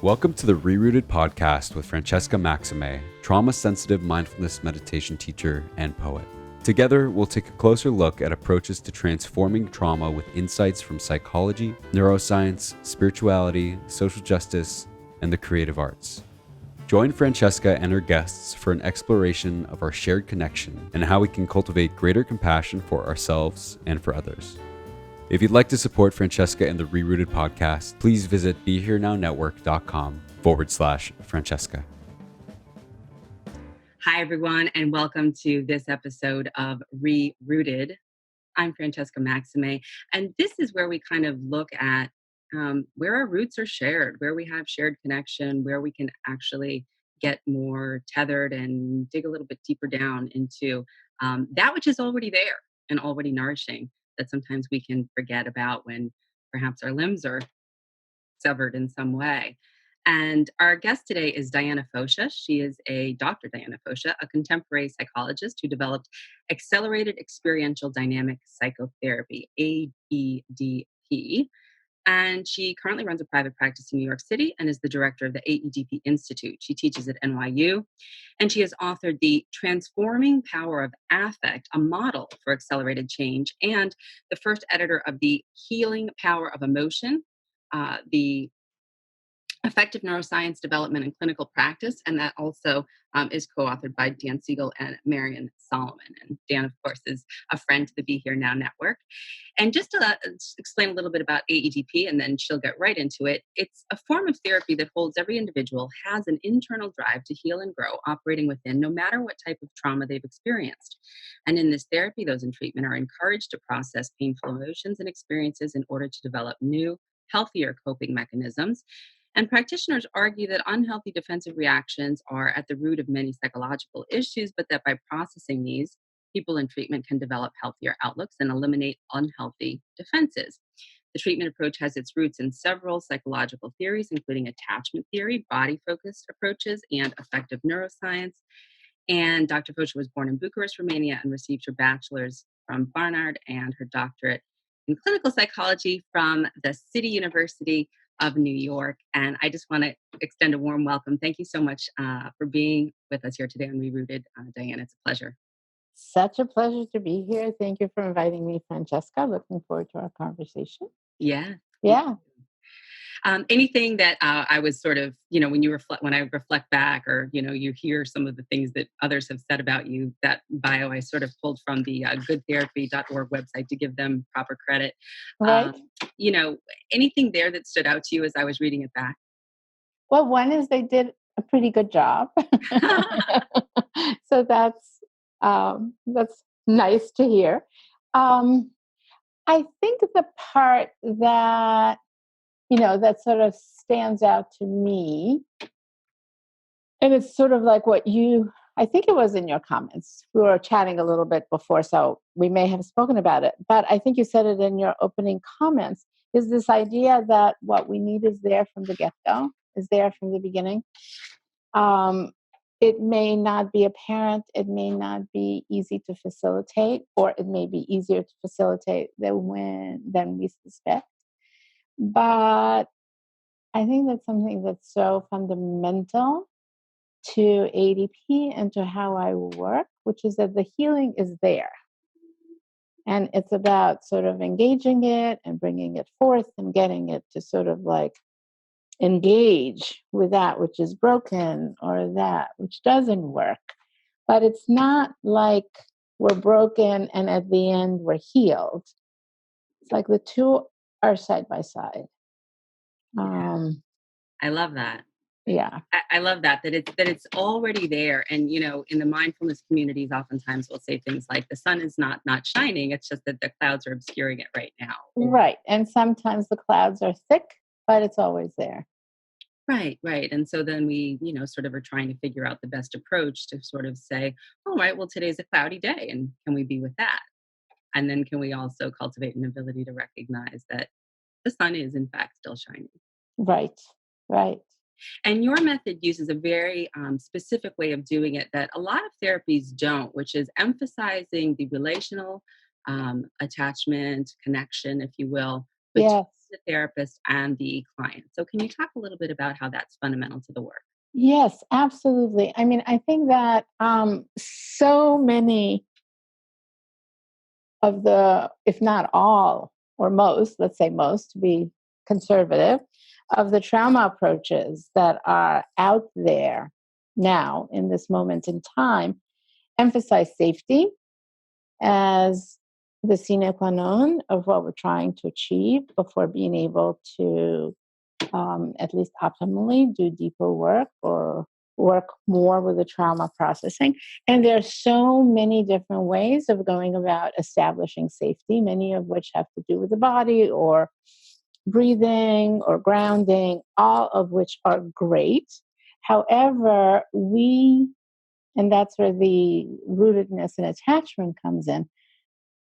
Welcome to the ReRooted Podcast with Francesca Maximé, trauma-sensitive mindfulness meditation teacher and poet. Together, we'll take a closer look at approaches to transforming trauma with insights from psychology, neuroscience, spirituality, social justice, and the creative arts. Join Francesca and her guests for an exploration of our shared connection and how we can cultivate greater compassion for ourselves and for others. If you'd like to support Francesca and the ReRooted Podcast, please visit BeHereNowNetwork.com/Francesca. Hi, everyone, and welcome to this episode of ReRooted. I'm Francesca Maximé, and this is where we kind of look at where our roots are shared, where we have shared connection, where we can actually get more tethered and dig a little bit deeper down into that which is already there and already nourishing that sometimes we can forget about when perhaps our limbs are severed in some way. And our guest today is Diana Fosha. She is Dr. Diana Fosha, a contemporary psychologist who developed accelerated experiential dynamic psychotherapy, AEDP. And she currently runs a private practice in New York City and is the director of the AEDP Institute. She teaches at NYU, and she has authored The Transforming Power of Affect, a model for accelerated change, and the first editor of The Healing Power of Emotion, the Effective Neuroscience Development and Clinical Practice, and that also is co-authored by Dan Siegel and Marion Solomon. And Dan, of course, is a friend to the Be Here Now Network. And just to explain a little bit about AEDP, and then she'll get right into it, it's a form of therapy that holds every individual has an internal drive to heal and grow, operating within no matter what type of trauma they've experienced. And in this therapy, those in treatment are encouraged to process painful emotions and experiences in order to develop new, healthier coping mechanisms. And practitioners argue that unhealthy defensive reactions are at the root of many psychological issues, but that by processing these, people in treatment can develop healthier outlooks and eliminate unhealthy defenses. The treatment approach has its roots in several psychological theories, including attachment theory, body-focused approaches, and affective neuroscience. And Dr. Fosha was born in Bucharest, Romania, and received her bachelor's from Barnard and her doctorate in clinical psychology from the City University of New York. And I just want to extend a warm welcome. Thank you so much for being with us here today on ReRooted. Diana, it's a pleasure. Such a pleasure to be here. Thank you for inviting me, Francesca. Looking forward to our conversation. Yeah. Anything that I was sort of, when I reflect back, or, you hear some of the things that others have said about you, that bio I sort of pulled from the goodtherapy.org website to give them proper credit. Right. Anything there that stood out to you as I was reading it back? Well, one is they did a pretty good job. So that's nice to hear. I think the part that that sort of stands out to me, and it's sort of like I think it was in your comments. We were chatting a little bit before, so we may have spoken about it, but I think you said it in your opening comments, is this idea that what we need is there from the get-go, is there from the beginning. It may not be apparent, it may not be easy to facilitate, or it may be easier to facilitate than we suspect. But I think that's something that's so fundamental to AEDP and to how I work, which is that the healing is there. And it's about sort of engaging it and bringing it forth and getting it to sort of like engage with that which is broken or that which doesn't work. But it's not like we're broken and at the end we're healed. It's like the two are side by side. I love that. Yeah. I love that it's already there. And, in the mindfulness communities, oftentimes we'll say things like the sun is not shining. It's just that the clouds are obscuring it right now. Right. And sometimes the clouds are thick, but it's always there. Right. And so then we, sort of are trying to figure out the best approach to sort of say, all right, well, today's a cloudy day, and can we be with that? And then can we also cultivate an ability to recognize that the sun is, in fact, still shining? Right. And your method uses a very specific way of doing it that a lot of therapies don't, which is emphasizing the relational attachment, connection, if you will, Yes. the therapist and the client. So can you talk a little bit about how that's fundamental to the work? Yes, absolutely. I mean, I think that so many of the, if not all, or most, let's say most, to be conservative, of the trauma approaches that are out there now in this moment in time emphasize safety as the sine qua non of what we're trying to achieve before being able to at least optimally do deeper work or work more with the trauma processing. And there are so many different ways of going about establishing safety, many of which have to do with the body or breathing or grounding, all of which are great. However, and that's where the rootedness and attachment comes in,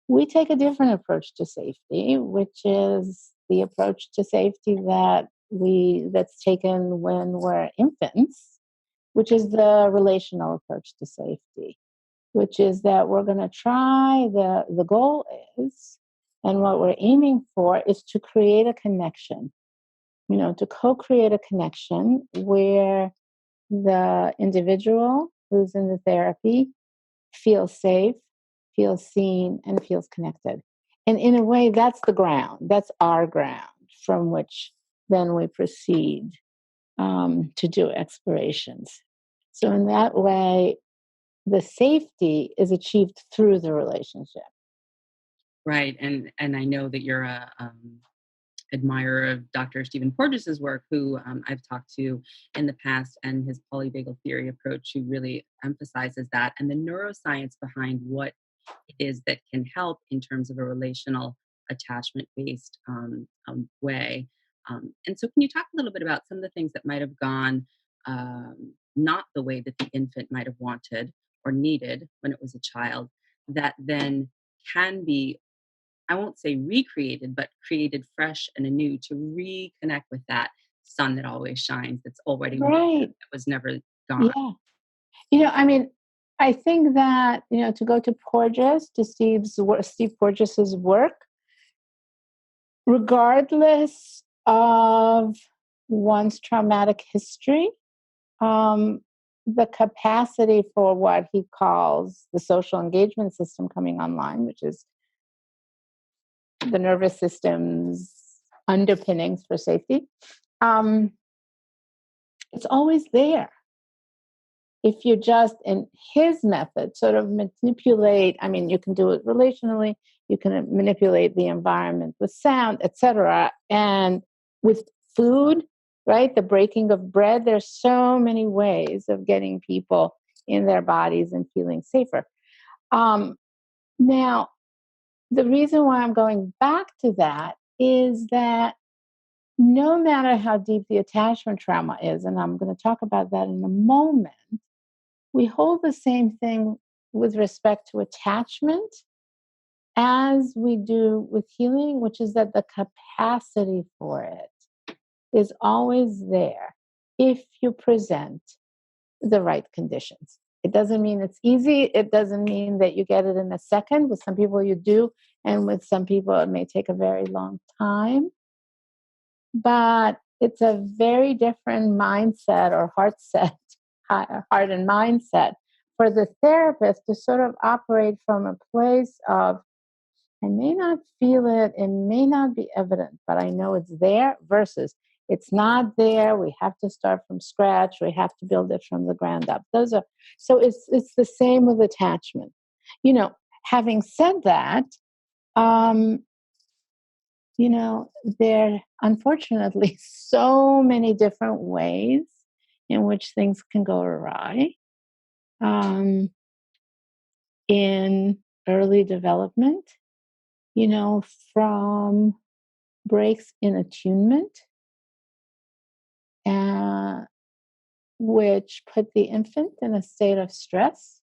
we take a different approach to safety, which is the approach to safety that's taken when we're infants, which is the relational approach to safety, which is that we're going to try, the goal is, and what we're aiming for is to create a connection, to co-create a connection where the individual who's in the therapy feels safe, feels seen, and feels connected. And in a way, that's the ground. That's our ground from which then we proceed to do explorations. So in that way, the safety is achieved through the relationship. Right. And I know that you're a admirer of Dr. Stephen Porges's work, who I've talked to in the past, and his polyvagal theory approach, who really emphasizes that and the neuroscience behind what it is that can help in terms of a relational attachment-based way. And so can you talk a little bit about some of the things that might have gone not the way that the infant might have wanted or needed when it was a child, that then can be, I won't say recreated, but created fresh and anew to reconnect with that sun that always shines, that's already Right. that was never gone. Yeah. I mean, I think that, to go to Porges, to Steve Porges's work, regardless of one's traumatic history, the capacity for what he calls the social engagement system coming online, which is the nervous system's underpinnings for safety, it's always there. If you just, in his method, sort of manipulate, I mean, you can do it relationally, you can manipulate the environment with sound, etc. And with food, right? The breaking of bread, there's so many ways of getting people in their bodies and feeling safer. Now, the reason why I'm going back to that is that no matter how deep the attachment trauma is, and I'm going to talk about that in a moment, we hold the same thing with respect to attachment as we do with healing, which is that the capacity for it is always there if you present the right conditions. It doesn't mean it's easy. It doesn't mean that you get it in a second. With some people you do, and with some people it may take a very long time. But it's a very different mindset or heart and mindset for the therapist to sort of operate from a place of, I may not feel it, it may not be evident, but I know it's there, versus it's not there, we have to start from scratch, we have to build it from the ground up. So it's the same with attachment. Having said that, there are unfortunately so many different ways in which things can go awry in early development, from breaks in attunement, which put the infant in a state of stress.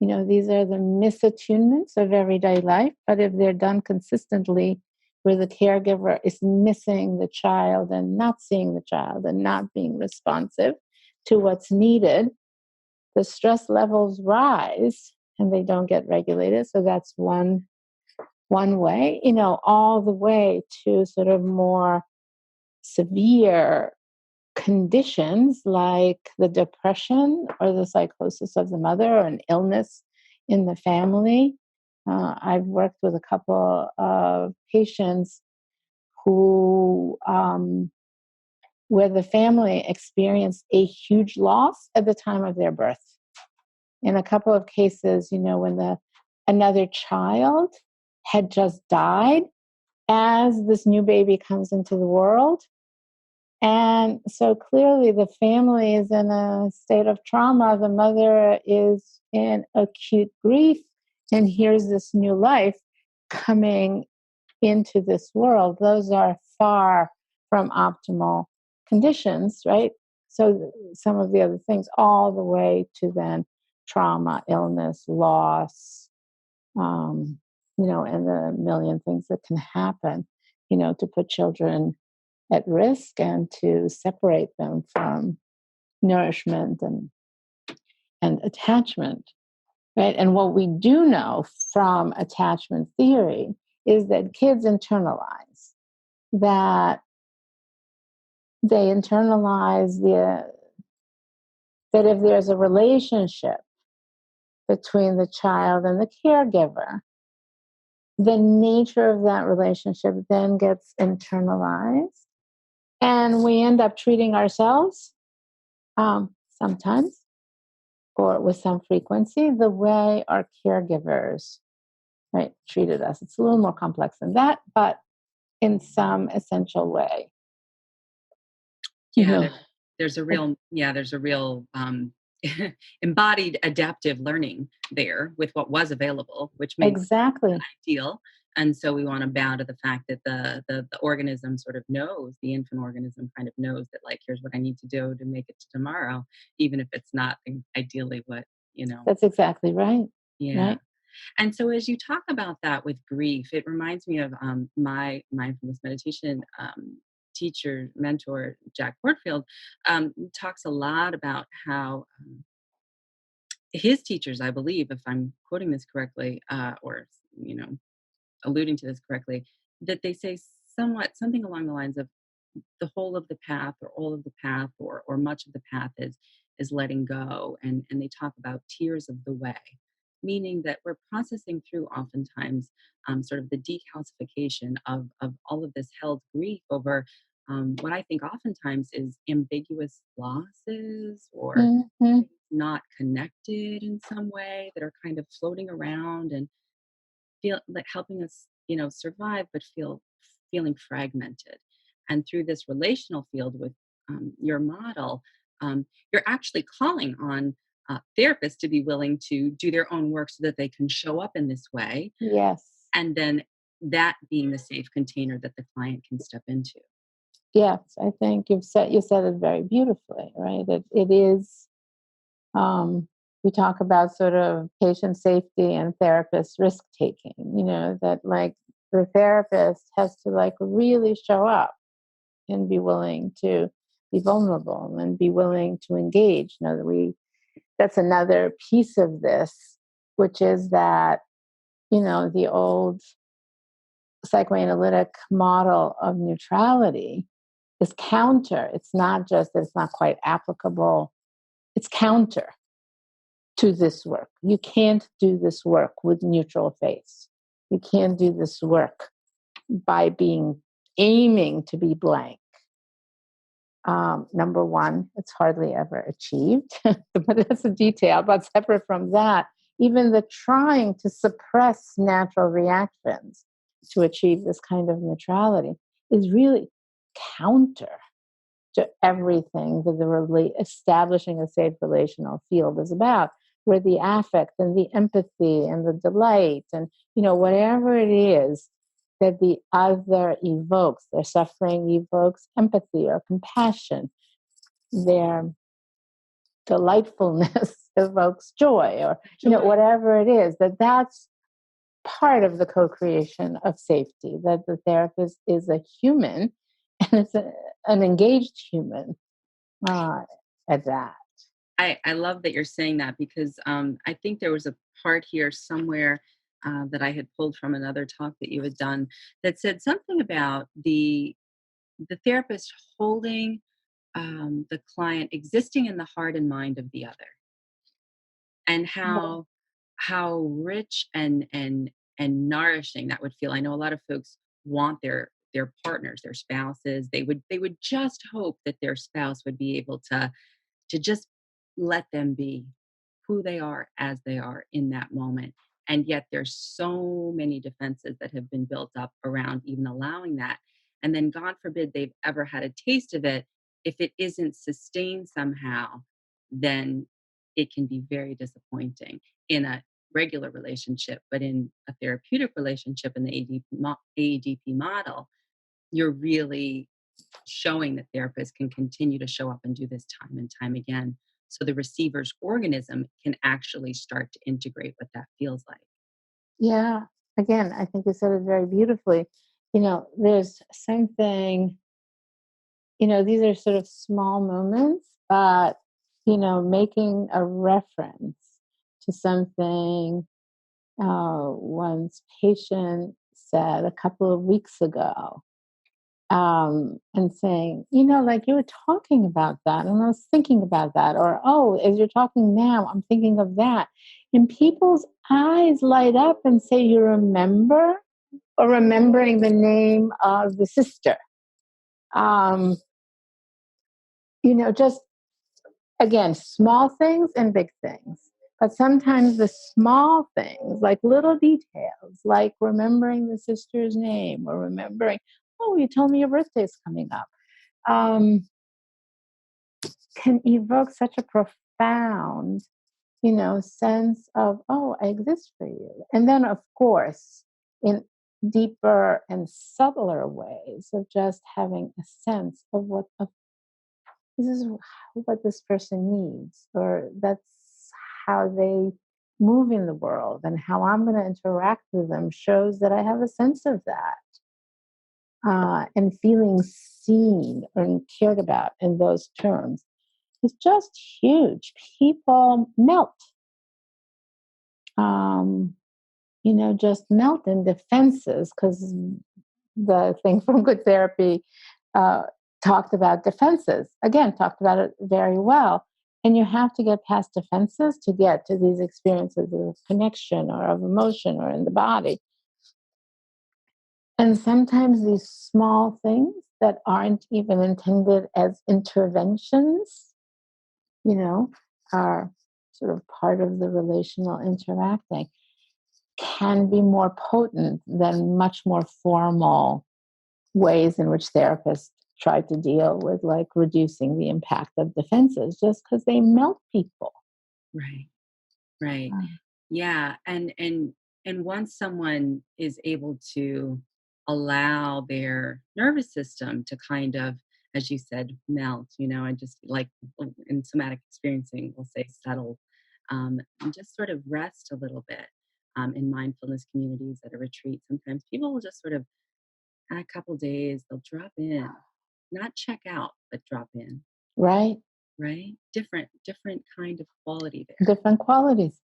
These are the misattunements of everyday life, but if they're done consistently, where the caregiver is missing the child and not seeing the child and not being responsive to what's needed, the stress levels rise and they don't get regulated. So that's one one way, all the way to sort of more severe conditions like the depression or the psychosis of the mother or an illness in the family. I've worked with a couple of patients who, where the family experienced a huge loss at the time of their birth. In a couple of cases, when another child had just died as this new baby comes into the world. And so clearly the family is in a state of trauma. The mother is in acute grief. And here's this new life coming into this world. Those are far from optimal conditions, right? So some of the other things, all the way to then trauma, illness, loss, and the million things that can happen, to put children at risk and to separate them from nourishment and attachment, right? And what we do know from attachment theory is that kids internalize that. They internalize that if there's a relationship between the child and the caregiver, the nature of that relationship then gets internalized. And we end up treating ourselves sometimes or with some frequency the way our caregivers, right, treated us. It's a little more complex than that, but in some essential way. Yeah, there's a real embodied adaptive learning there with what was available, which makes exactly ideal. And so we want to bow to the fact that the organism sort of knows, the infant organism kind of knows that, like, here's what I need to do to make it to tomorrow, even if it's not ideally what, That's exactly right. Yeah. Right? And so as you talk about that with grief, it reminds me of my mindfulness meditation teacher, mentor, Jack Portfield, talks a lot about how his teachers, I believe, if I'm quoting this correctly, or, alluding to this correctly, that they say something along the lines of the whole of the path or all of the path or much of the path is letting go. And they talk about tears of the way, meaning that we're processing through oftentimes sort of the decalcification of all of this held grief over what I think oftentimes is ambiguous losses or Mm-hmm. not connected in some way that are kind of floating around and feel like helping us, survive, but feeling fragmented. And through this relational field with your model, you're actually calling on therapists to be willing to do their own work so that they can show up in this way. Yes. And then that being the safe container that the client can step into. Yes, I think you said it very beautifully, right? It is. We talk about sort of patient safety and therapist risk taking. That like the therapist has to like really show up and be willing to be vulnerable and be willing to engage. That's another piece of this, which is that the old psychoanalytic model of neutrality is counter. It's not just that it's not quite applicable, it's counter to this work. You can't do this work with neutral face. You can't do this work by aiming to be blank. Number one, it's hardly ever achieved, but that's a detail. But separate from that, even the trying to suppress natural reactions to achieve this kind of neutrality is really counter to everything that establishing a safe relational field is about, where the affect and the empathy and the delight and, whatever it is that the other evokes, their suffering evokes empathy or compassion, their delightfulness evokes joy or, whatever it is, that's part of the co-creation of safety, that the therapist is a human and it's an engaged human at that. I love that you're saying that because I think there was a part here somewhere that I had pulled from another talk that you had done that said something about the therapist holding the client existing in the heart and mind of the other, and Yeah. how rich and nourishing that would feel. I know a lot of folks want their partners, their spouses. They would just hope that their spouse would be able to just let them be who they are as they are in that moment. And yet there's so many defenses that have been built up around even allowing that. And then God forbid they've ever had a taste of it. If it isn't sustained somehow, then it can be very disappointing in a regular relationship. But in a therapeutic relationship in the AEDP model, you're really showing that therapists can continue to show up and do this time and time again. So the receiver's organism can actually start to integrate what that feels like. Yeah. Again, I think you said it very beautifully. There's something, these are sort of small moments, but, making a reference to something one's patient said a couple of weeks ago, and saying, like you were talking about that, and I was thinking about that, or, oh, as you're talking now, I'm thinking of that. And people's eyes light up and say, you remember? Or remembering the name of the sister. Just, again, small things and big things. But sometimes the small things, like little details, like remembering the sister's name or remembering, oh, you told me your birthday's coming up, can evoke such a profound, sense of, oh, I exist for you. And then, of course, in deeper and subtler ways of just having a sense of this is what this person needs, or that's how they move in the world, and how I'm going to interact with them shows that I have a sense of that, and feeling seen and cared about in those terms is just huge. People melt, just melt in defenses, because the thing from Good Therapy talked about defenses. Again, talked about it very well. And you have to get past defenses to get to these experiences of connection or of emotion or in the body. And sometimes these small things that aren't even intended as interventions, are sort of part of the relational interacting, can be more potent than much more formal ways in which therapists try to deal with, like, reducing the impact of defenses, just because they melt people. Right. Yeah. And once someone is able to allow their nervous system to kind of, as you said, melt, and just like in somatic experiencing, we'll say settle, and just sort of rest a little bit. In mindfulness communities at a retreat, sometimes people will just sort of, a couple days, they'll drop in, not check out, but drop in. Right. Different kind of quality there. Different qualities.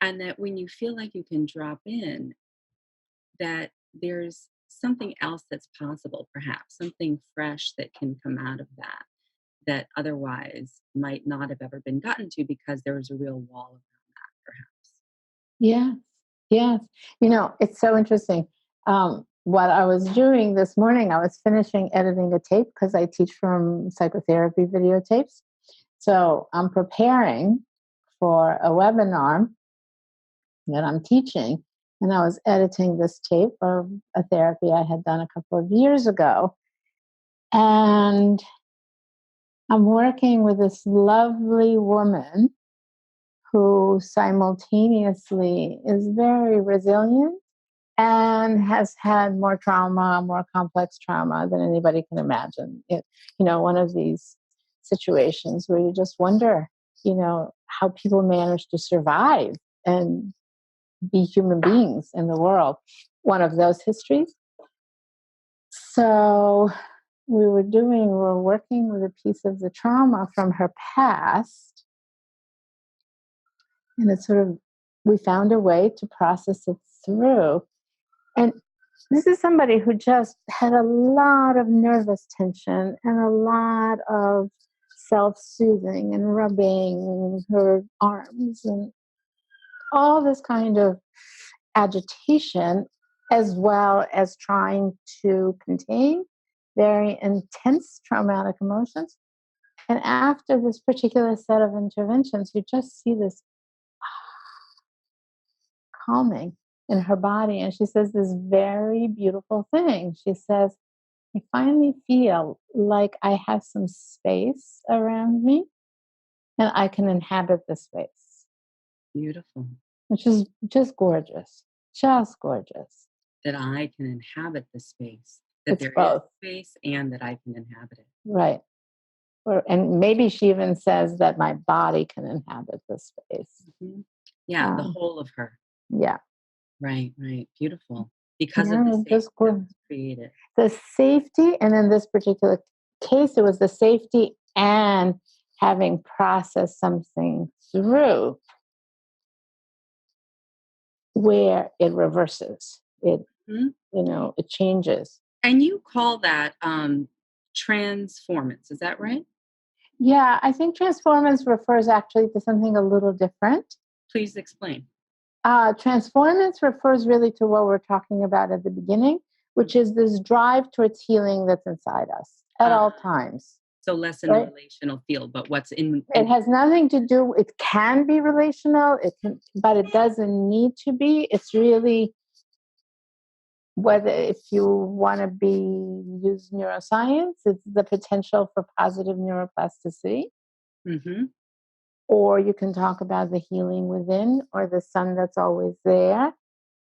And that when you feel like you can drop in, that there's something else that's possible, perhaps something fresh that can come out of that otherwise might not have ever been gotten to, because there was a real wall around that, perhaps. Yes. It's so interesting. What I was doing this morning, I was finishing editing a tape, because I teach from psychotherapy videotapes. So I'm preparing for a webinar that I'm teaching, and I was editing this tape of a therapy I had done a couple of years ago. And I'm working with this lovely woman who simultaneously is very resilient and has had more trauma, more complex trauma than anybody can imagine. One of these situations where you just wonder, how people manage to survive and be human beings in the world. One of those histories. So we were working with a piece of the trauma from her past. And it's sort of, we found a way to process its through. And this is somebody who just had a lot of nervous tension and a lot of self-soothing and rubbing her arms and all this kind of agitation, as well as trying to contain very intense traumatic emotions. And after this particular set of interventions, you just see this calming in her body. And she says this very beautiful thing. She says, I finally feel like I have some space around me and I can inhabit the space. Beautiful. Which is just gorgeous. Just gorgeous. That I can inhabit the space. That It's there both. is space and that I can inhabit it. Right. And maybe she even says that my body can inhabit the space. Mm-hmm. Yeah, the whole of her. Yeah. Right. Beautiful. Because of the safety that was created. The safety, and in this particular case, it was the safety and having processed something through where it reverses. It, it changes. And you call that transformance, is that right? Yeah, I think transformance refers actually to something a little different. Please explain. Transformance refers really to what we're talking about at the beginning, which is this drive towards healing that's inside us at all times. So less in the relational field, but what's in... It has nothing to do, it can be relational, but it doesn't need to be. It's really whether if you want to use neuroscience, it's the potential for positive neuroplasticity. Mm-hmm. Or you can talk about the healing within or the sun that's always there.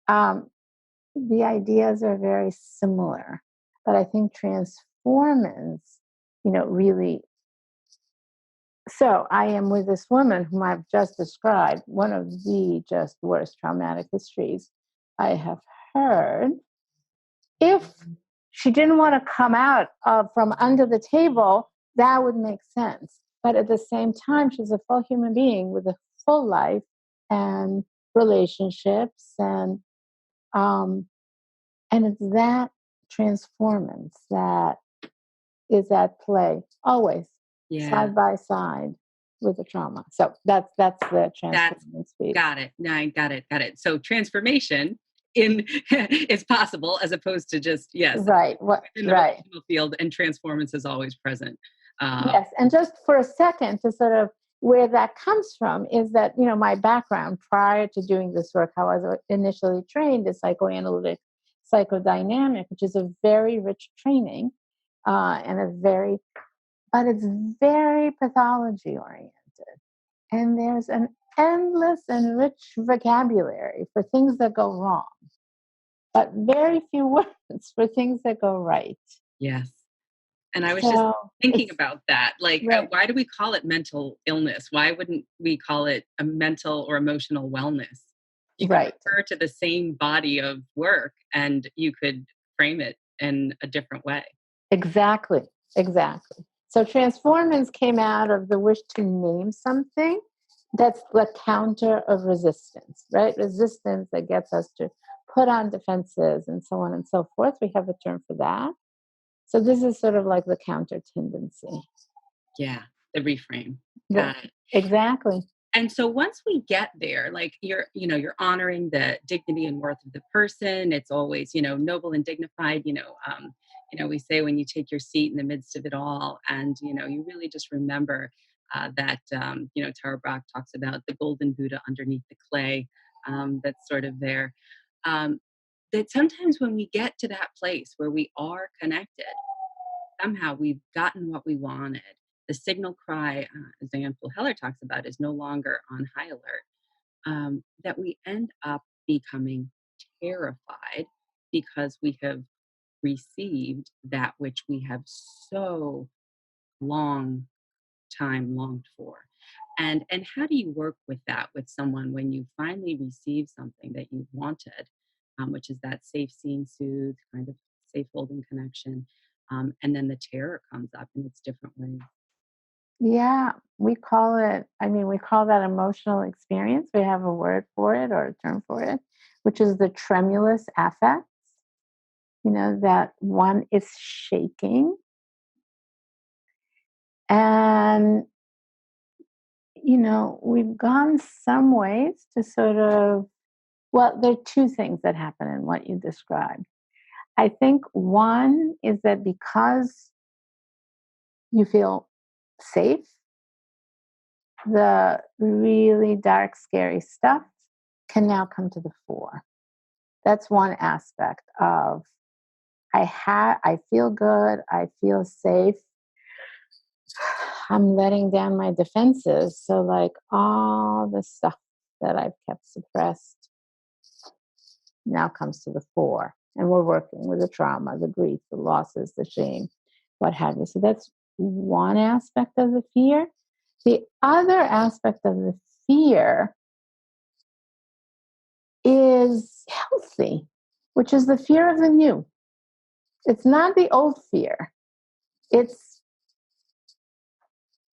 The ideas are very similar, but I think transformance, really. So I am with this woman whom I've just described, one of the just worst traumatic histories I have heard. If she didn't want to come out from under the table, that would make sense. But at the same time, she's a full human being with a full life and relationships, and it's that transformance that is at play always, side by side with the trauma. So that's the transformance piece. Got it. No, I got it. So transformation is possible as opposed to just right. In the relational field, and transformance is always present. Yes, and just for a second to sort of where that comes from is that my background prior to doing this work, how I was initially trained is psychoanalytic psychodynamic, which is a very rich training, but it's very pathology oriented, and there's an endless and rich vocabulary for things that go wrong, but very few words for things that go right. Yes. And I was just thinking about that. Like, why do we call it mental illness? Why wouldn't we call it a mental or emotional wellness? You could refer to the same body of work and you could frame it in a different way. Exactly. So transformance came out of the wish to name something that's the counter of resistance, right? Resistance that gets us to put on defenses and so on and so forth. We have a term for that. So this is sort of like the counter tendency. Yeah, the reframe. Got it. Exactly. And so once we get there, like you're honoring the dignity and worth of the person. It's always, noble and dignified. We say when you take your seat in the midst of it all, and you really just remember that Tara Brach talks about the golden Buddha underneath the clay. That's sort of there. That sometimes when we get to that place where we are connected, somehow we've gotten what we wanted. The signal cry, as Diana Fosha talks about, is no longer on high alert. That we end up becoming terrified because we have received that which we have so long time longed for. And how do you work with that with someone when you finally receive something that you wanted, which is that safe, seen, soothed, kind of safe holding connection, and then the terror comes up in its different ways? Yeah, we call that emotional experience. We have a word for it or a term for it, which is the tremulous affects, that one is shaking. And, we've gone some ways to sort of, well, there are two things that happen in what you described. I think one is that because you feel safe, the really dark, scary stuff can now come to the fore. That's one aspect of I feel good, I feel safe. I'm letting down my defenses. So like all the stuff that I've kept suppressed now comes to the fore. And we're working with the trauma, the grief, the losses, the shame, what have you. So that's one aspect of the fear. The other aspect of the fear is healthy, which is the fear of the new. It's not the old fear. It's,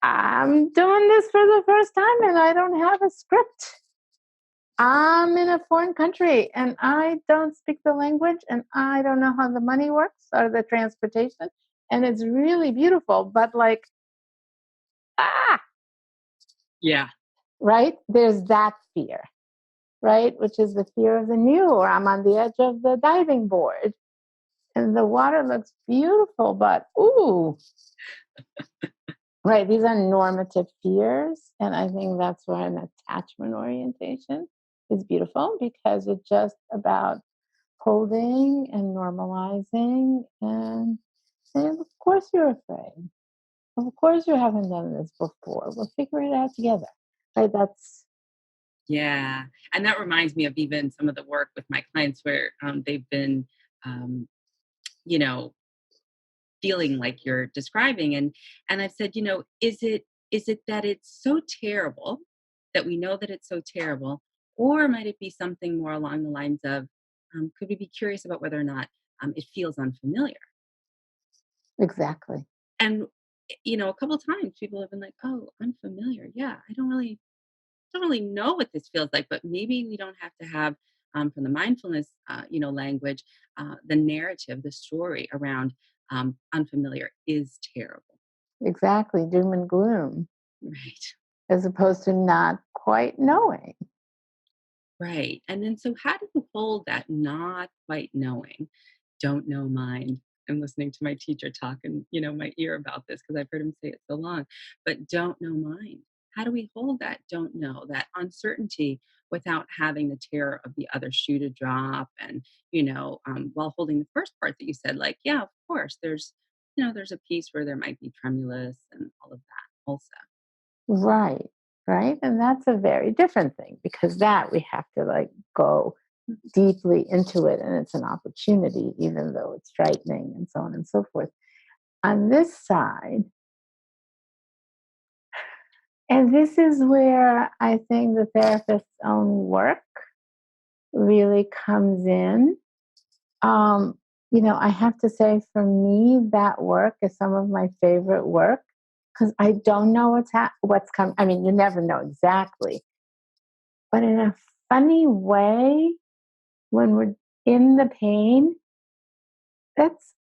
I'm doing this for the first time and I don't have a script. I'm in a foreign country and I don't speak the language and I don't know how the money works or the transportation. And it's really beautiful, but like, Yeah. right? There's that fear, right? Which is the fear of the new, or I'm on the edge of the diving board and the water looks beautiful, but ooh. Right, these are normative fears. And I think that's where an attachment orientation is beautiful, because it's just about holding and normalizing and saying, of course you're afraid. Of course you haven't done this before. We'll figure it out together. Right, that's... Yeah. And that reminds me of even some of the work with my clients where they've been, feeling like you're describing. And I've said, is it that it's so terrible that we know that it's so terrible? Or might it be something more along the lines of, could we be curious about whether or not it feels unfamiliar? Exactly. And, a couple of times people have been like, oh, unfamiliar. Yeah, I don't really know what this feels like, but maybe we don't have to have from the mindfulness, language, the narrative, the story around unfamiliar is terrible. Exactly. Doom and gloom, Right. as opposed to not quite knowing. Right. And then so how do you hold that not quite knowing, don't know mind? I'm listening to my teacher talk in, my ear about this because I've heard him say it so long, but don't know mind. How do we hold that don't know, that uncertainty without having the terror of the other shoe to drop? And, while holding the first part that you said, like, yeah, of course, there's a piece where there might be tremulous and all of that also. Right. Right. And that's a very different thing, because that we have to like go deeply into it. And it's an opportunity, even though it's frightening and so on and so forth. On this side, and this is where I think the therapist's own work really comes in. I have to say, for me, that work is some of my favorite work, because I don't know what's coming. I mean, you never know exactly, but in a funny way, when we're in the pain, that's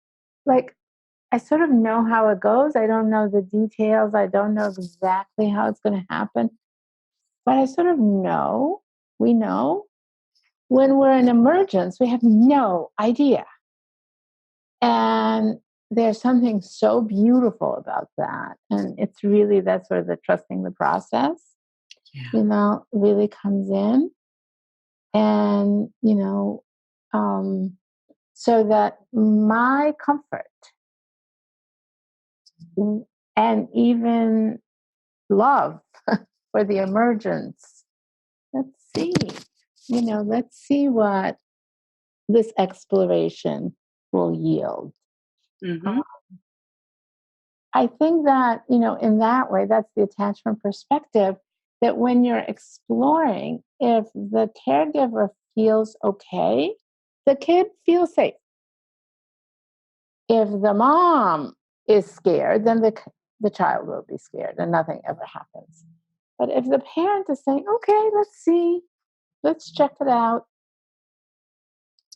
like, I sort of know how it goes. I don't know the details. I don't know exactly how it's going to happen, but I sort of know. We know when we're in emergence, we have no idea. And there's something so beautiful about that. And it's really, that's where the trusting the process, really comes in. And, so that my comfort and even love for the emergence, let's see what this exploration will yield. Mm-hmm. I think that, in that way, that's the attachment perspective, that when you're exploring, if the caregiver feels okay, the kid feels safe. If the mom is scared, then the child will be scared and nothing ever happens. But if the parent is saying, okay, let's see, let's check it out,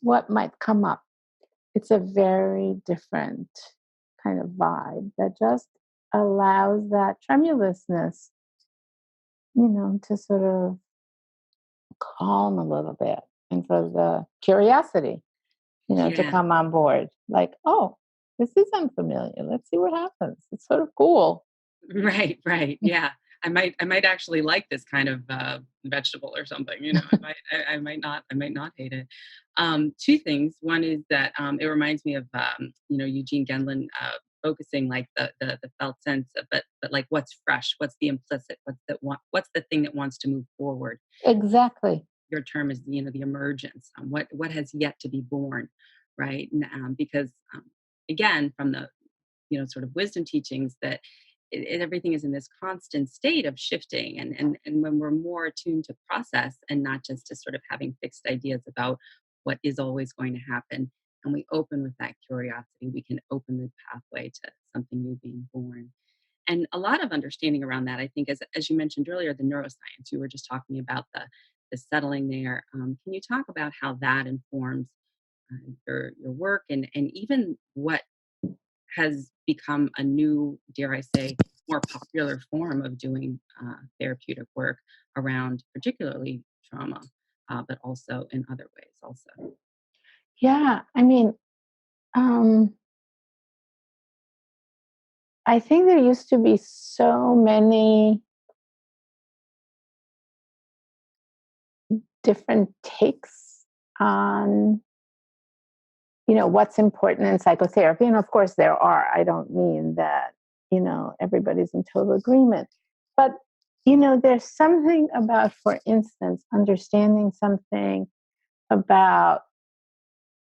what might come up. It's a very different kind of vibe that just allows that tremulousness, to sort of calm a little bit and for the curiosity, to Yeah. come on board. Like, oh, this is unfamiliar. Let's see what happens. It's sort of cool. Right, right. Yeah. I might actually like this kind of vegetable or something. I might not hate it. Two things. One is that it reminds me of Eugene Gendlin focusing like the felt sense, but like what's fresh, what's the implicit, what's the thing that wants to move forward. Exactly. Your term is the emergence. What has yet to be born, right? Because again, from the sort of wisdom teachings that everything is in this constant state of shifting, and when we're more attuned to process and not just to sort of having fixed ideas about what is always going to happen, and we open with that curiosity, we can open the pathway to something new being born. And a lot of understanding around that, I think, as you mentioned earlier, the neuroscience, you were just talking about the settling there. Can you talk about how that informs your work, and even what has become a new, dare I say, more popular form of doing therapeutic work around particularly trauma, but also in other ways also. Yeah. I mean, I think there used to be so many different takes on, what's important in psychotherapy. And of course there are. I don't mean that, everybody's in total agreement. But, there's something about, for instance, understanding something about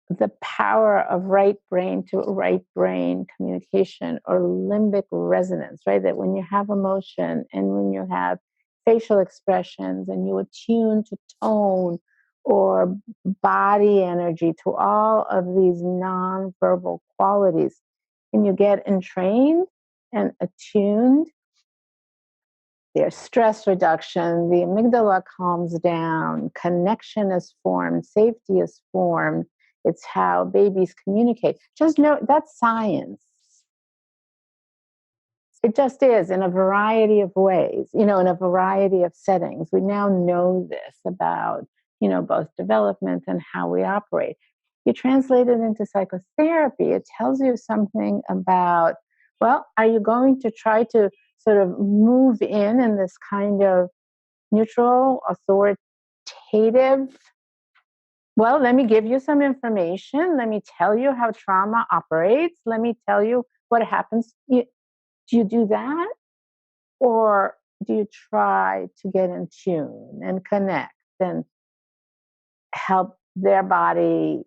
the power of right brain to right brain communication, or limbic resonance, right? That when you have emotion and when you have facial expressions and you attune to tone or body energy, to all of these nonverbal qualities, and you get entrained and attuned, there's stress reduction, the amygdala calms down, connection is formed, safety is formed. It's how babies communicate. Just know that's science. It just is, in a variety of ways, in a variety of settings. We now know this about, both development and how we operate. You translate it into psychotherapy, it tells you something about, well, are you going to try to sort of move in this kind of neutral, authoritative, well, let me give you some information. Let me tell you how trauma operates. Let me tell you what happens. Do you do that? Or do you try to get in tune and connect and help their body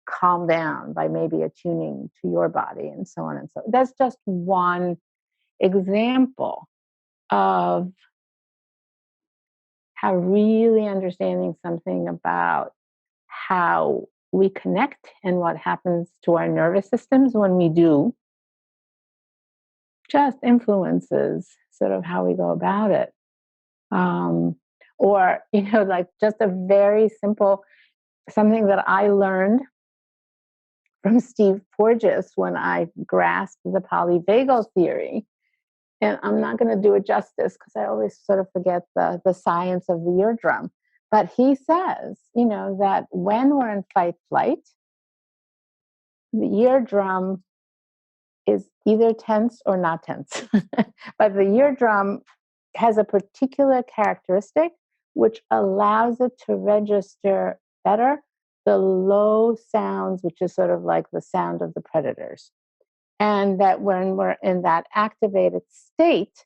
calm down by maybe attuning to your body, and so on and so on? That's just one example of how really understanding something about how we connect and what happens to our nervous systems when we do just influences sort of how we go about it. Or, like just a very simple, something that I learned from Steve Porges when I grasped the polyvagal theory. And I'm not going to do it justice because I always sort of forget the science of the eardrum. But he says, that when we're in fight flight, the eardrum is either tense or not tense. But the eardrum has a particular characteristic which allows it to register better the low sounds, which is sort of like the sound of the predators. And that when we're in that activated state,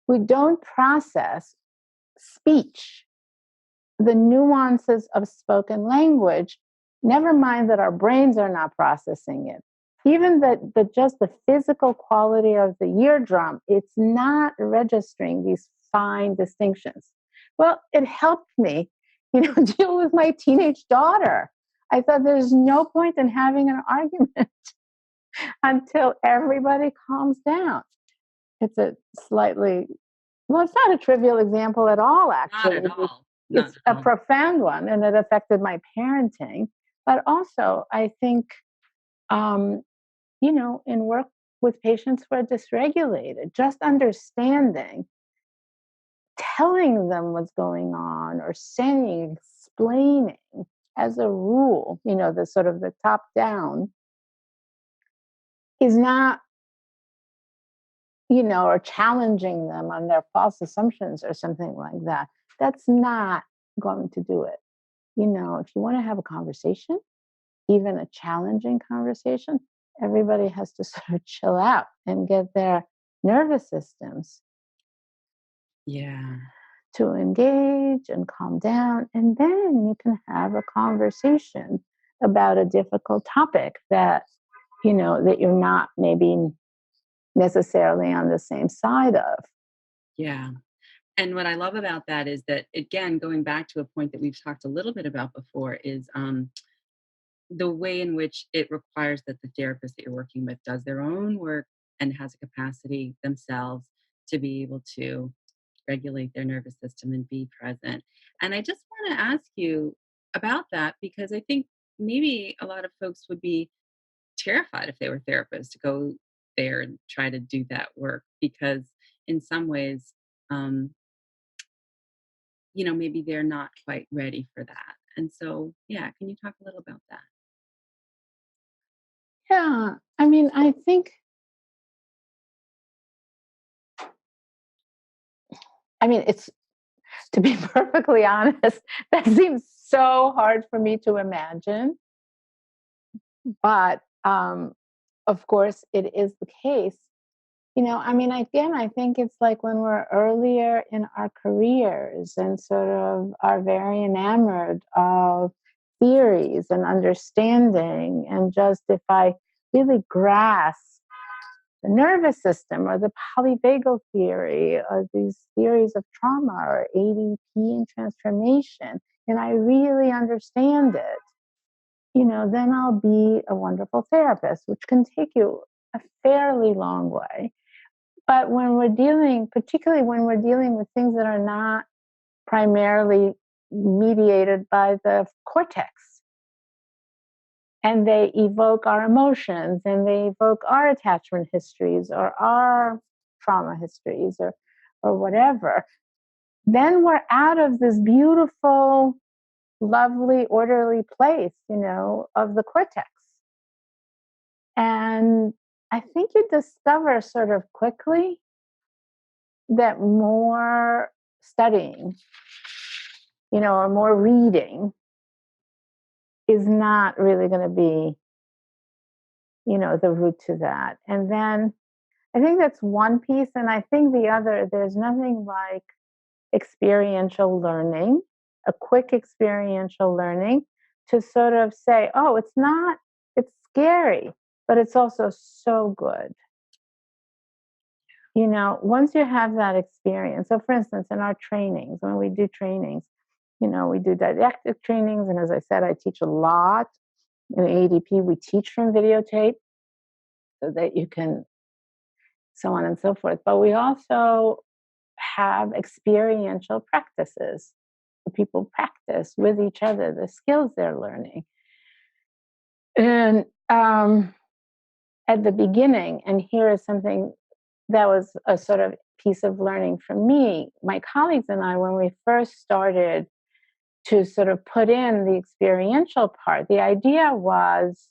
we don't process speech, the nuances of spoken language, never mind that our brains are not processing it. Even just the physical quality of the eardrum, it's not registering these fine distinctions. Well, it helped me, deal with my teenage daughter. I thought there's no point in having an argument until everybody calms down. It's a slightly, well, it's not a trivial example at all, actually. Not at all. It's a profound one, and it affected my parenting. But also, I think, in work with patients who are dysregulated, just understanding, telling them what's going on or saying, explaining as a rule, the sort of the top down is not, or challenging them on their false assumptions or something like that. That's not going to do it. If you want to have a conversation, even a challenging conversation, everybody has to sort of chill out and get their nervous systems to engage and calm down. And then you can have a conversation about a difficult topic that, that you're not maybe necessarily on the same side of. Yeah. And what I love about that is that, again, going back to a point that we've talked a little bit about before, is the way in which it requires that the therapist that you're working with does their own work and has a capacity themselves to be able to regulate their nervous system and be present. And I just want to ask you about that, because I think maybe a lot of folks would be terrified if they were therapists to go there and try to do that work, because in some ways, maybe they're not quite ready for that. And so, yeah, can you talk a little about that? Yeah, I mean, I think, it's, to be perfectly honest, that seems so hard for me to imagine. But of course, it is the case. Again, I think it's like when we're earlier in our careers and sort of are very enamored of theories and understanding, and just if I really grasp the nervous system or the polyvagal theory or these theories of trauma or ADP and transformation, and I really understand it, then I'll be a wonderful therapist, which can take you a fairly long way. But particularly when we're dealing with things that are not primarily mediated by the cortex, and they evoke our emotions and they evoke our attachment histories or our trauma histories or whatever, then we're out of this beautiful, lovely, orderly place, of the cortex. And I think you discover sort of quickly that more studying, or more reading is not really going to be, the route to that. And then I think that's one piece. And I think the other, there's nothing like experiential learning, a quick experiential learning to sort of say, oh, it's scary, but it's also so good. Once you have that experience. So for instance, in our trainings, when we do trainings, we do didactic trainings. And as I said, I teach a lot. In AEDP, we teach from videotape so that you can, so on and so forth. But we also have experiential practices. People practice with each other the skills they're learning. And at the beginning, and here is something that was a sort of piece of learning for me, my colleagues and I, when we first started to sort of put in the experiential part, the idea was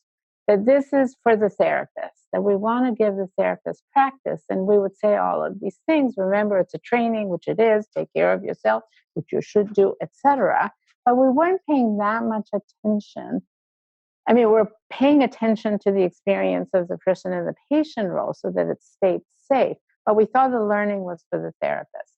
that this is for the therapist, that we want to give the therapist practice. And we would say all of these things. Remember, it's a training, which it is, take care of yourself, which you should do, etc. But we weren't paying that much attention. We're paying attention to the experience of the person in the patient role so that it stayed safe. But we thought the learning was for the therapist.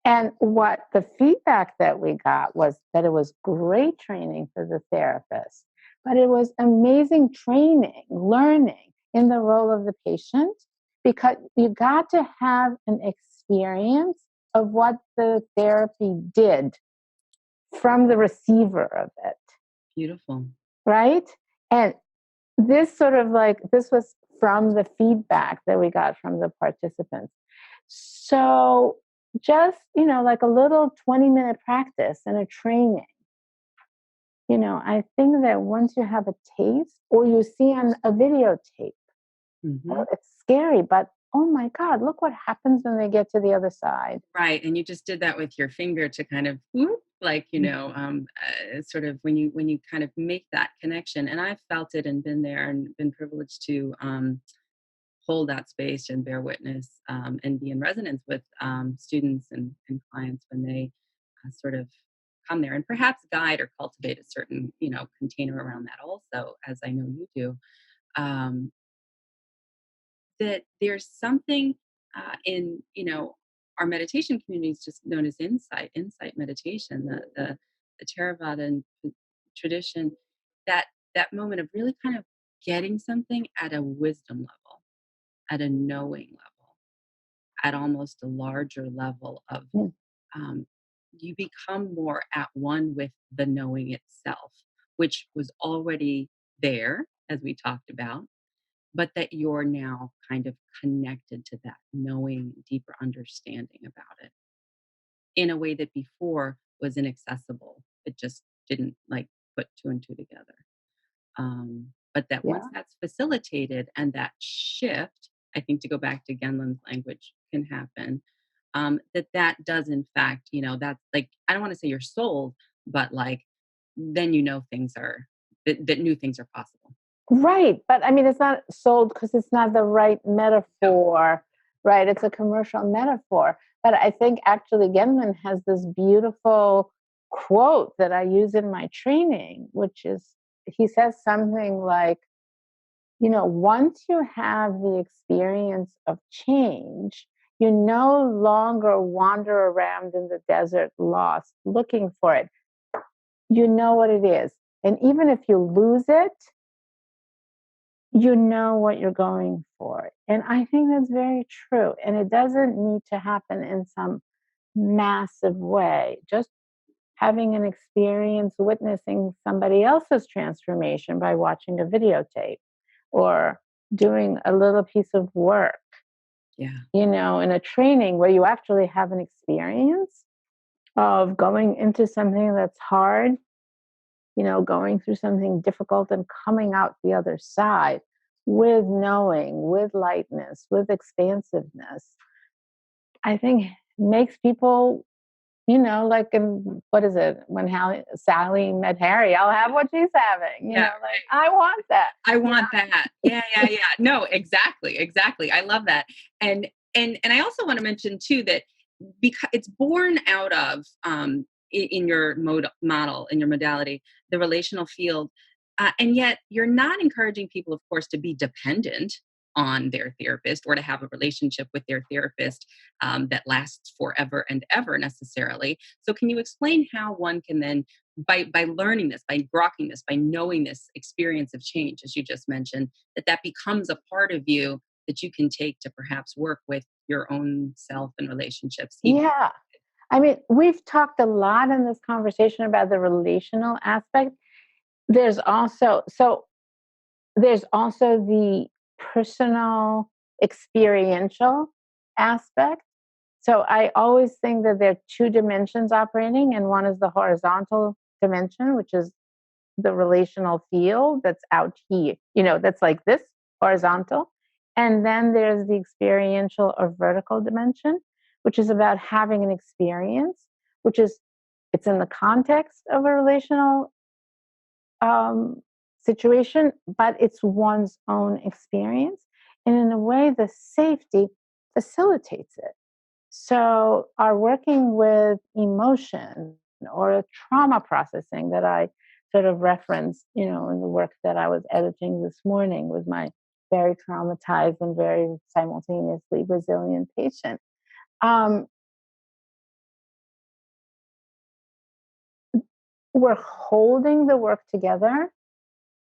And what the feedback that we got was that it was great training for the therapist, but it was amazing training, learning in the role of the patient, because you got to have an experience of what the therapy did from the receiver of it. Beautiful. Right? And this was from the feedback that we got from the participants. So just, like a little 20-minute practice and a training I think that once you have a taste or you see on a videotape, it's scary, but oh my God, look what happens when they get to the other side. Right. And you just did that with your finger to kind of whoop, like, sort of when you kind of make that connection. And I've felt it and been there and been privileged to hold that space and bear witness and be in resonance with students and clients when they sort of come there and perhaps guide or cultivate a certain, container around that also, as I know you do. That there's something in our meditation communities just known as insight meditation, the Theravada tradition, that moment of really kind of getting something at a wisdom level, at a knowing level, at almost a larger level of you become more at one with the knowing itself, which was already there, as we talked about, but that you're now kind of connected to that knowing, deeper understanding about it in a way that before was inaccessible. It just didn't like put two and two together. But that once that's facilitated and that shift, I think to go back to Genlin's language can happen, that does in fact, that's like, I don't want to say you're sold, but like, then things are, that new things are possible. Right. But I mean, it's not sold because it's not the right metaphor, right? It's a commercial metaphor. But I think actually Genlin has this beautiful quote that I use in my training, which is, he says something like, once you have the experience of change, you no longer wander around in the desert lost looking for it. You know what it is. And even if you lose it, you know what you're going for. And I think that's very true. And it doesn't need to happen in some massive way. Just having an experience witnessing somebody else's transformation by watching a videotape or doing a little piece of work, in a training where you actually have an experience of going into something that's hard, going through something difficult and coming out the other side with knowing, with lightness, with expansiveness, I think makes people, like in, what is it? When Sally met Harry, I'll have what she's having. I want that. I want that. Yeah. No, exactly. I love that. And I also want to mention too that because it's born out of in your model, in your modality, the relational field, and yet you're not encouraging people, of course, to be dependent on their therapist or to have a relationship with their therapist that lasts forever and ever necessarily. So can you explain how one can then, by learning this, by grokking this, by knowing this experience of change, as you just mentioned, that becomes a part of you that you can take to perhaps work with your own self and relationships? Yeah. I mean, we've talked a lot in this conversation about the relational aspect. There's also the personal experiential aspect. So I always think that there are two dimensions operating, and one is the horizontal dimension, which is the relational field that's out here, that's like this, horizontal. And then there's the experiential or vertical dimension, which is about having an experience, it's in the context of a relational situation, but it's one's own experience. And in a way, the safety facilitates it. So our working with emotion or trauma processing that I sort of referenced, in the work that I was editing this morning with my very traumatized and very simultaneously resilient patient. We're holding the work together,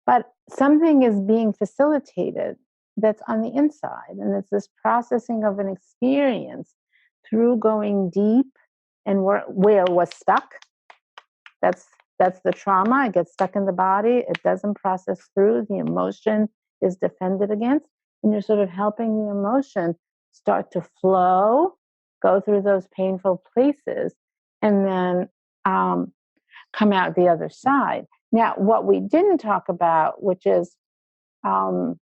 but something is being facilitated that's on the inside. And it's this processing of an experience through going deep and where it was stuck. That's the trauma. It gets stuck in the body. It doesn't process through. The emotion is defended against. And you're sort of helping the emotion start to flow, go through those painful places, and then come out the other side. Now, what we didn't talk about, which is an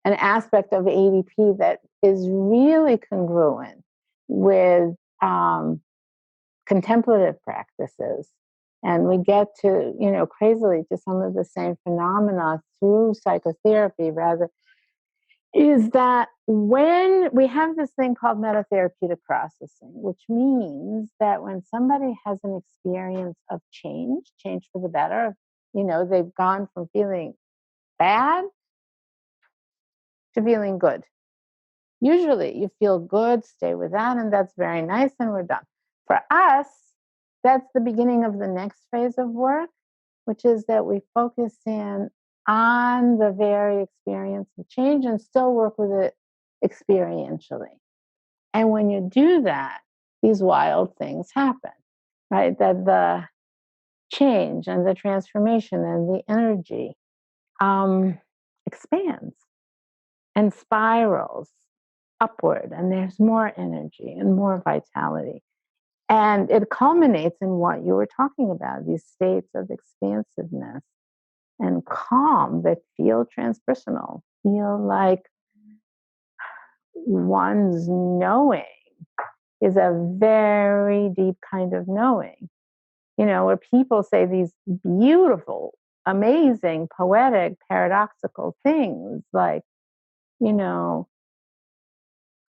aspect of AEDP that is really congruent with contemplative practices, and we get to, crazily to some of the same phenomena through psychotherapy rather, is that when we have this thing called metatherapeutic processing, which means that when somebody has an experience of change for the better, they've gone from feeling bad to feeling good. Usually you feel good, stay with that, and that's very nice, and we're done. For us, that's the beginning of the next phase of work, which is that we focus in on the very experience of change and still work with it experientially. And when you do that, these wild things happen, right? That the change and the transformation and the energy expands and spirals upward, and there's more energy and more vitality. And it culminates in what you were talking about, these states of expansiveness and calm that feel transpersonal, feel like one's knowing is a very deep kind of knowing. Where people say these beautiful, amazing, poetic, paradoxical things like,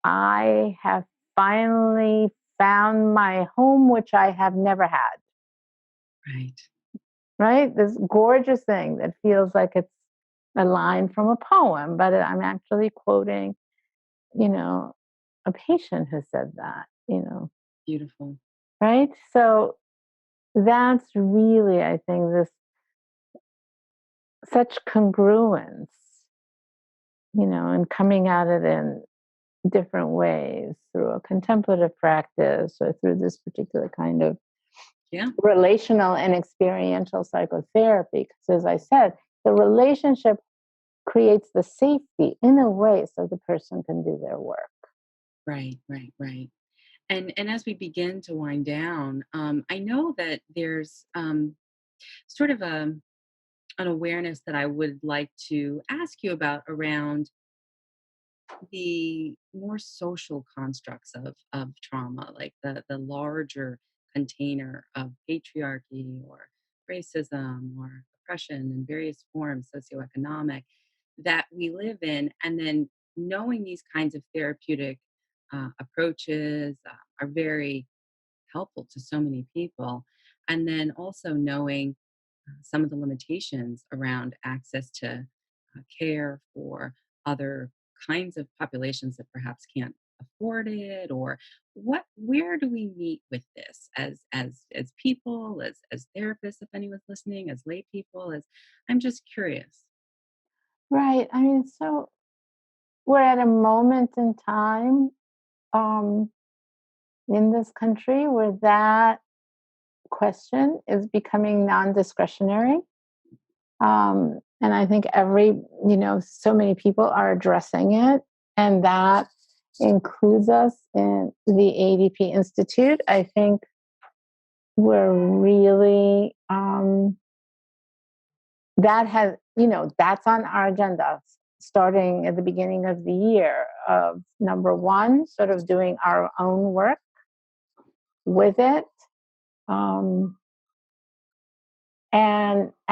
I have finally found my home, which I have never had. Right. Right? This gorgeous thing that feels like it's a line from a poem, but I'm actually quoting, a patient who said that, Beautiful. Right? So that's really, I think, this such congruence, and coming at it in different ways through a contemplative practice or through this particular kind of relational and experiential psychotherapy. Because as I said, the relationship creates the safety in a way so the person can do their work. Right. And as we begin to wind down, I know that there's sort of an awareness that I would like to ask you about around the more social constructs of trauma, like the larger container of patriarchy or racism or oppression in various forms, socioeconomic, that we live in. And then knowing these kinds of therapeutic approaches are very helpful to so many people. And then also knowing some of the limitations around access to care for other kinds of populations that perhaps can't afford it, or where do we meet with this as people, as therapists, if anyone's listening, as lay people, as I'm just curious. Right. I mean, so we're at a moment in time in this country where that question is becoming non-discretionary. And I think so many people are addressing it, and that includes us in the AEDP Institute. I think we're really, that's on our agenda starting at the beginning of the year of number one, sort of doing our own work with it.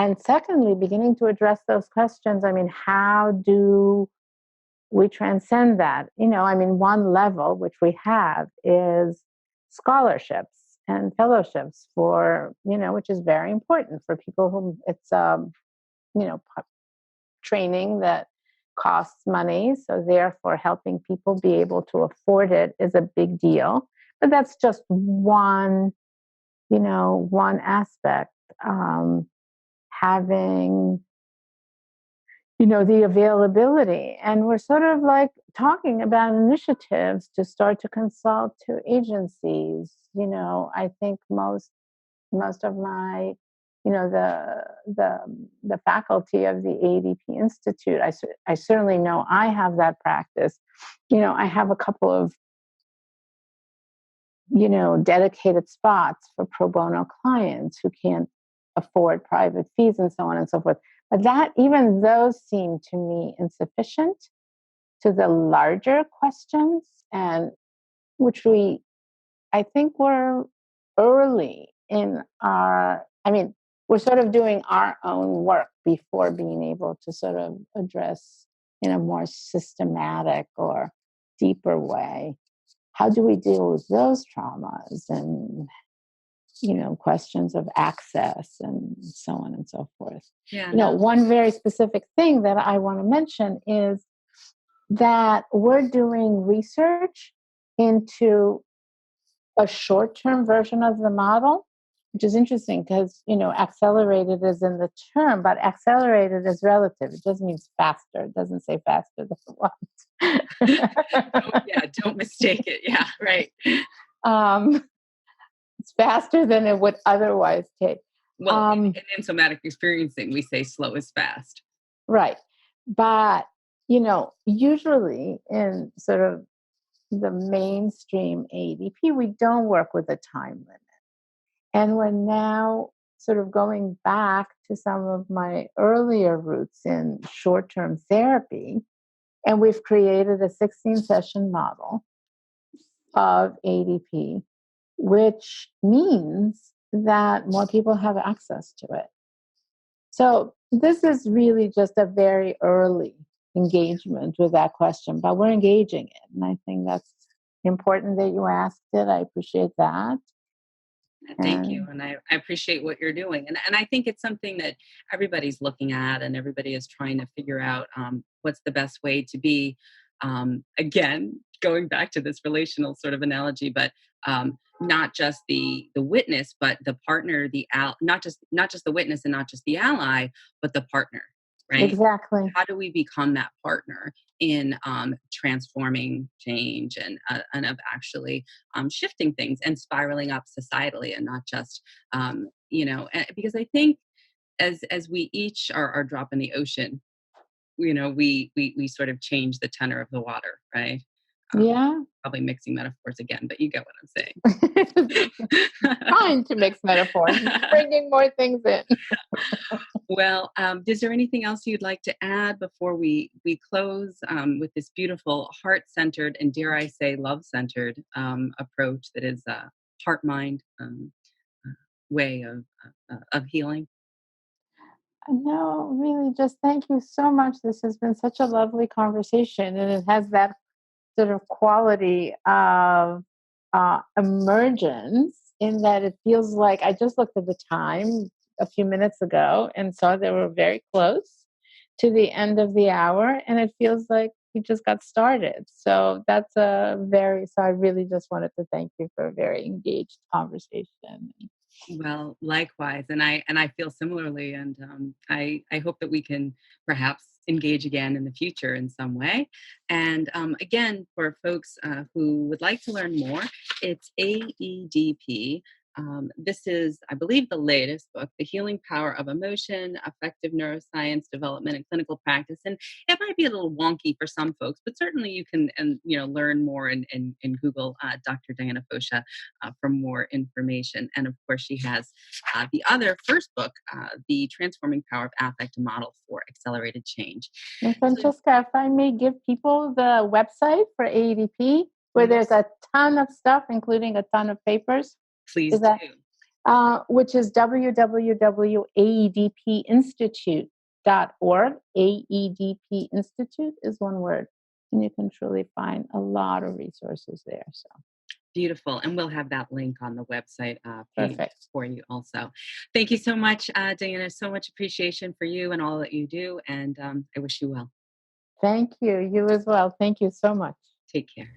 And secondly, beginning to address those questions. I mean, how do we transcend that? One level, which we have, is scholarships and fellowships for, which is very important for people who it's, training that costs money. So therefore, helping people be able to afford it is a big deal. But that's just one aspect. Having the availability. And we're sort of like talking about initiatives to start to consult to agencies. I think most of my, the faculty of the AEDP Institute, I certainly know I have that practice. I have a couple of, dedicated spots for pro bono clients who can't afford private fees and so on and so forth. But that, even those seem to me insufficient to the larger questions, and which I think we're early in we're sort of doing our own work before being able to sort of address in a more systematic or deeper way, how do we deal with those traumas and, questions of access and so on and so forth. Yeah. One very specific thing that I want to mention is that we're doing research into a short-term version of the model, which is interesting because, accelerated is in the term, but accelerated is relative. It just means faster. It doesn't say faster than what. Don't mistake it. Yeah, right. It's faster than it would otherwise take. Well, in somatic experiencing, we say slow is fast. Right. But, usually in sort of the mainstream AEDP, we don't work with a time limit. And we're now sort of going back to some of my earlier roots in short-term therapy, and we've created a 16-session model of AEDP, which means that more people have access to it. So this is really just a very early engagement with that question, but we're engaging it. And I think that's important that you asked it. I appreciate that. Thank you. And I appreciate what you're doing. And I think it's something that everybody's looking at and everybody is trying to figure out what's the best way to be, again, going back to this relational sort of analogy, but not just the witness, but the partner, not just the witness and not just the ally, but the partner, right? Exactly. How do we become that partner in transforming change and of actually shifting things and spiraling up societally, and not just because I think as we each are a drop in the ocean, we sort of change the tenor of the water, right? Yeah. Probably mixing metaphors again, but you get what I'm saying. Trying to mix metaphors, bringing more things in. Well, is there anything else you'd like to add before we close with this beautiful heart-centered and, dare I say, love-centered approach that is a heart-mind way of healing? No, really, just thank you so much. This has been such a lovely conversation, and it has that sort of quality of emergence, in that it feels like I just looked at the time a few minutes ago and saw that we're very close to the end of the hour, and it feels like we just got started. So so I really just wanted to thank you for a very engaged conversation. Well, likewise, and I feel similarly, and I hope that we can perhaps engage again in the future in some way. And again, for folks who would like to learn more, it's AEDP. This is, I believe, the latest book, The Healing Power of Emotion, Effective Neuroscience Development and Clinical Practice. And it might be a little wonky for some folks, but certainly you can learn more and Google Dr. Diana Fosha for more information. And of course, she has the other first book, The Transforming Power of Affect, a Model for Accelerated Change. And Francesca, if I may give people the website for AEDP, where there's a ton of stuff, including a ton of papers. Please do. Which is www.aedpinstitute.org. AEDP Institute is one word. And you can truly find a lot of resources there. So beautiful. And we'll have that link on the website page for you also. Thank you so much, Diana. So much appreciation for you and all that you do. And I wish you well. Thank you. You as well. Thank you so much. Take care.